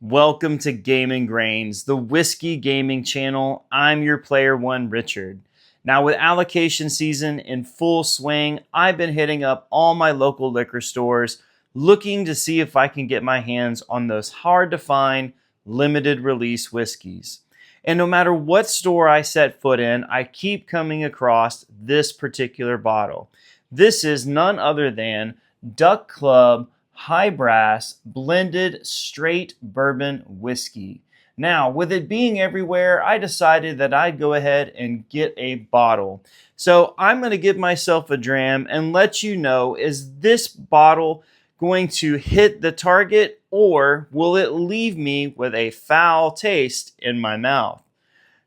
Welcome to Gaming Grains, the whiskey gaming channel. I'm your player one, Richard. Now, with allocation season in full swing, I've been hitting up all my local liquor stores looking to see if I can get my hands on those hard to find limited release whiskeys. And no matter what store I set foot in, I keep coming across this particular bottle. This is none other than Duck Club High Brass Blended Straight Bourbon Whiskey. Now, with it being everywhere, I decided that I'd go ahead and get a bottle. So I'm going to give myself a dram and let you know, is this bottle going to hit the target, or will it leave me with a foul taste in my mouth?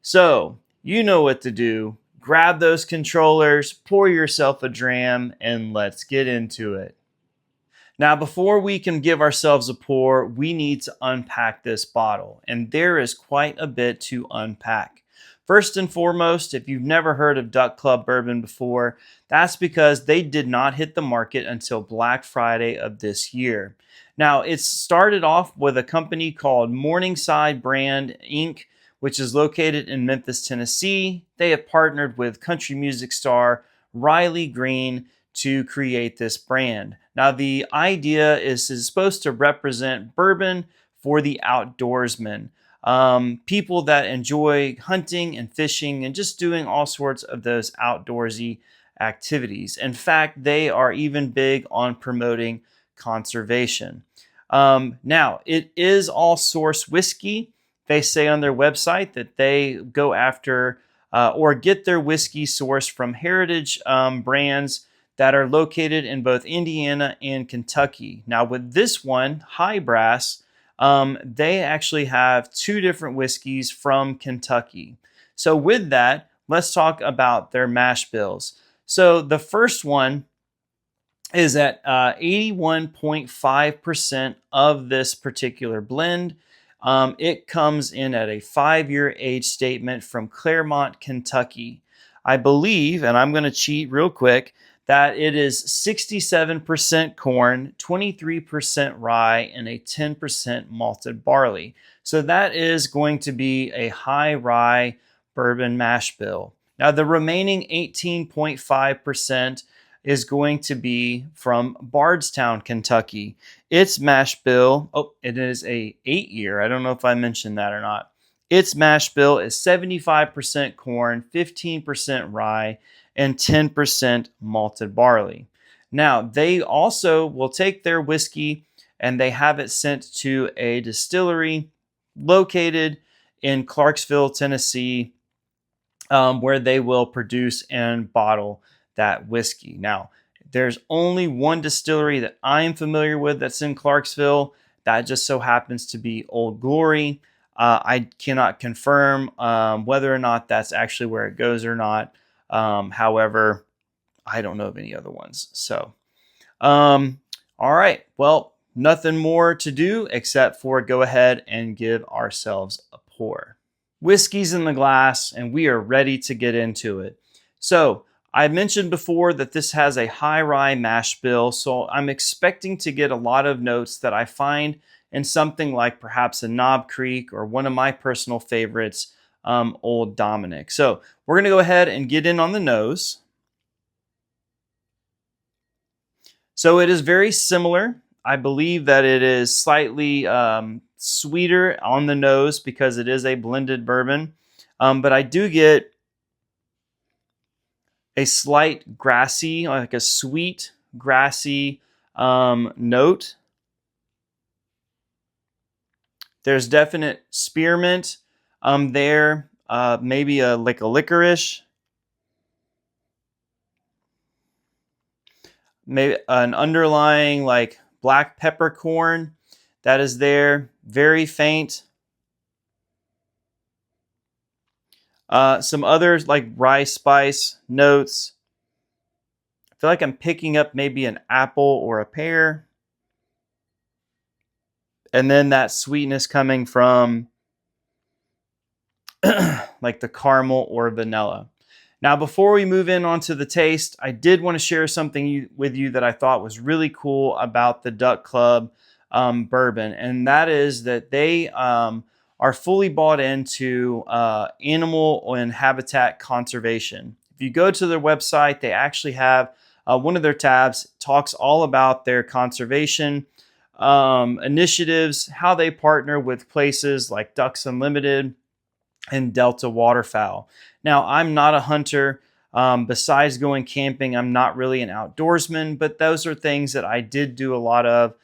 So, you know what to do. Grab those controllers, pour yourself a dram, and let's get into it. Now, before we can give ourselves a pour, we need to unpack this bottle, and there is quite a bit to unpack. First and foremost, if you've never heard of Duck Club Bourbon before, that's because they did not hit the market until Black Friday of this year. Now, it started off with a company called Morningside Brand Inc., which is located in Memphis, Tennessee. They have partnered with country music star Riley Green to create this brand. Now, the idea is supposed to represent bourbon for the outdoorsmen, people that enjoy hunting and fishing and just doing all sorts of those outdoorsy activities. In fact, they are even big on promoting conservation. Now, it is all source whiskey. They say on their website that they go after or get their whiskey sourced from heritage brands that are located in both Indiana and Kentucky. Now, with this one, High Brass, they actually have two different whiskeys from Kentucky. So with that, let's talk about their mash bills. So the first one is at 81.5% of this particular blend. It comes in at a 5-year age statement from Clermont, Kentucky. I believe, and I'm going to cheat real quick, that it is 67% corn, 23% rye, and a 10% malted barley. So that is going to be a high rye bourbon mash bill. Now, the remaining 18.5% is going to be from Bardstown, Kentucky. Its mash bill, it is a 8-year. I don't know if I mentioned that or not. Its mash bill is 75% corn, 15% rye, and 10% malted barley. Now, they also will take their whiskey and they have it sent to a distillery located in Clarksville, Tennessee, where they will produce and bottle that whiskey. Now, there's only one distillery that I am familiar with that's in Clarksville. That just so happens to be Old Glory. I cannot confirm whether or not that's actually where it goes or not. However, I don't know of any other ones. So, all right. Well, nothing more to do except for go ahead and give ourselves a pour. Whiskey's in the glass and we are ready to get into it. So I mentioned before that this has a high rye mash bill. So I'm expecting to get a lot of notes that I find in something like perhaps a Knob Creek or one of my personal favorites, Old Dominick. So we're going to go ahead and get in on the nose. So it is very similar. I believe that it is slightly sweeter on the nose because it is a blended bourbon. But I do get a slight grassy, like a sweet grassy note. There's definite spearmint there, maybe like a licorice, maybe an underlying like black peppercorn that is there, very faint. Some others like rice spice notes. I feel like I'm picking up maybe an apple or a pear. And then that sweetness coming from like the caramel or vanilla. Now, before we move in onto the taste, I did want to share something with you that I thought was really cool about the Duck Club bourbon, and that is that they are fully bought into animal and habitat conservation. If you go to their website, they actually have one of their tabs talks all about their conservation initiatives, how they partner with places like Ducks Unlimited and Delta Waterfowl. Now, I'm not a hunter. Besides going camping, I'm not really an outdoorsman, but those are things that I did do a lot of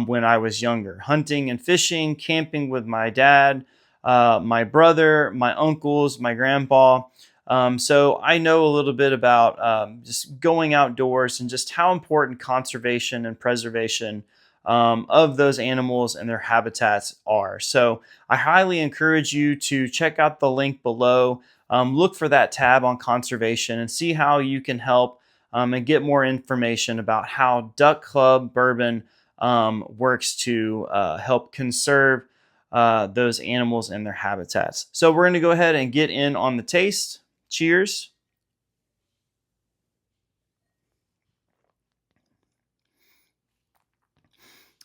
when I was younger. Hunting and fishing, camping with my dad, my brother, my uncles, my grandpa. So I know a little bit about just going outdoors and just how important conservation and preservation of those animals and their habitats are. So I highly encourage you to check out the link below. Look for that tab on conservation and see how you can help and get more information about how Duck Club Bourbon works to help conserve those animals and their habitats. So we're going to go ahead and get in on the taste. Cheers.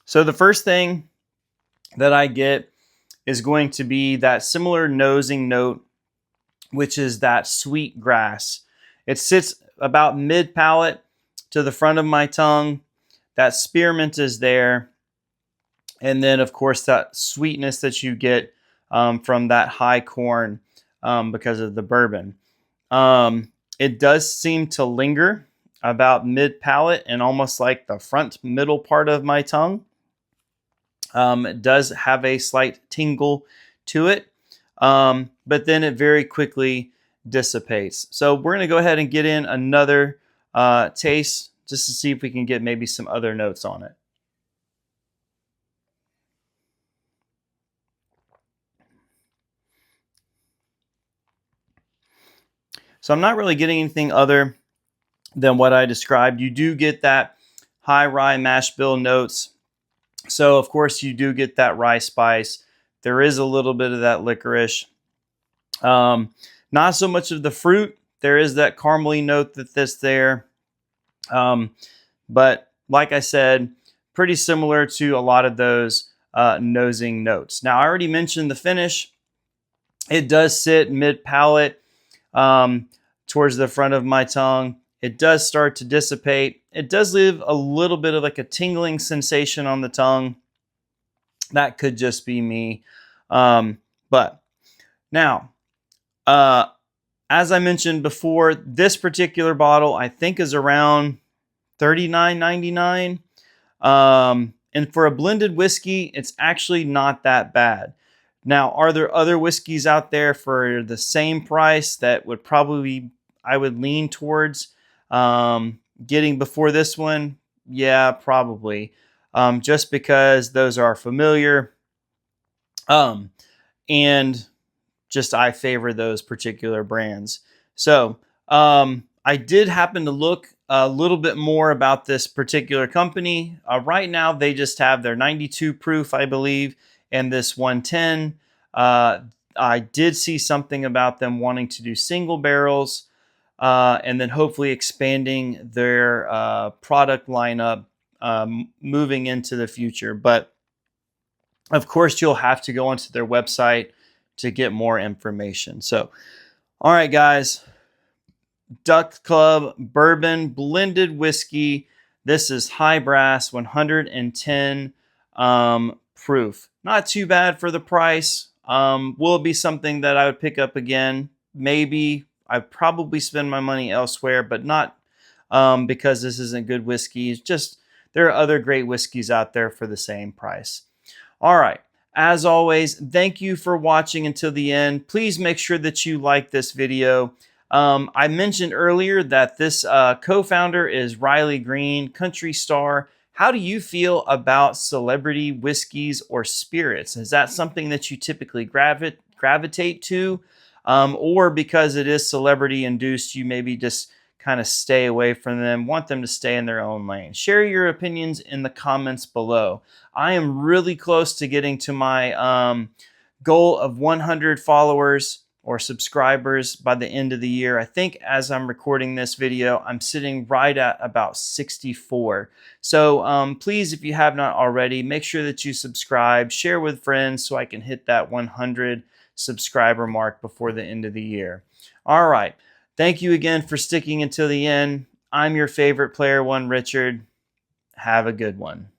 So the first thing that I get is going to be that similar nosing note, which is that sweet grass. It sits about mid-palate to the front of my tongue. That spearmint is there. And then, of course, that sweetness that you get from that high corn because of the bourbon. It does seem to linger about mid-palate and almost like the front middle part of my tongue. It does have a slight tingle to it, but then it very quickly dissipates. So we're going to go ahead and get in another taste just to see if we can get maybe some other notes on it. So I'm not really getting anything other than what I described. You do get that high rye mash bill notes. So, of course, you do get that rye spice. There is a little bit of that licorice. Not so much of the fruit. There is that caramely note that's there. But like I said, pretty similar to a lot of those nosing notes. Now, I already mentioned the finish. It does sit mid-palate towards the front of my tongue. It does start to dissipate. It does leave a little bit of like a tingling sensation on the tongue. That could just be me. But now, as I mentioned before, this particular bottle I think is around $39.99. And for a blended whiskey, it's actually not that bad. Now, are there other whiskeys out there for the same price that would probably, I would lean towards getting before this one? Yeah, probably. Just because those are familiar. And just I favor those particular brands. So I did happen to look a little bit more about this particular company. Right now, they just have their 92 proof, I believe, and this 110. I did see something about them wanting to do single barrels and then hopefully expanding their product lineup moving into the future. But of course, you'll have to go onto their website to get more information. So, all right, guys. Duck Club Bourbon Blended Whiskey. This is high brass, 110 proof. Not too bad for the price. Will it be something that I would pick up again? Maybe. I'd probably spend my money elsewhere, but not because this isn't good whiskey. It's just there are other great whiskeys out there for the same price. All right. As always, thank you for watching until the end. Please make sure that you like this video. I mentioned earlier that this co-founder is Riley Green, country star. How do you feel about celebrity whiskeys or spirits? Is that something that you typically gravitate to? Or because it is celebrity induced, you maybe just kind of stay away from them, want them to stay in their own lane? Share your opinions in the comments below. I am really close to getting to my goal of 100 followers or subscribers by the end of the year. I think as I'm recording this video, I'm sitting right at about 64. So please, if you have not already, make sure that you subscribe, share with friends so I can hit that 100 subscriber mark before the end of the year. All right. Thank you again for sticking until the end. I'm your favorite player one, Richard. Have a good one.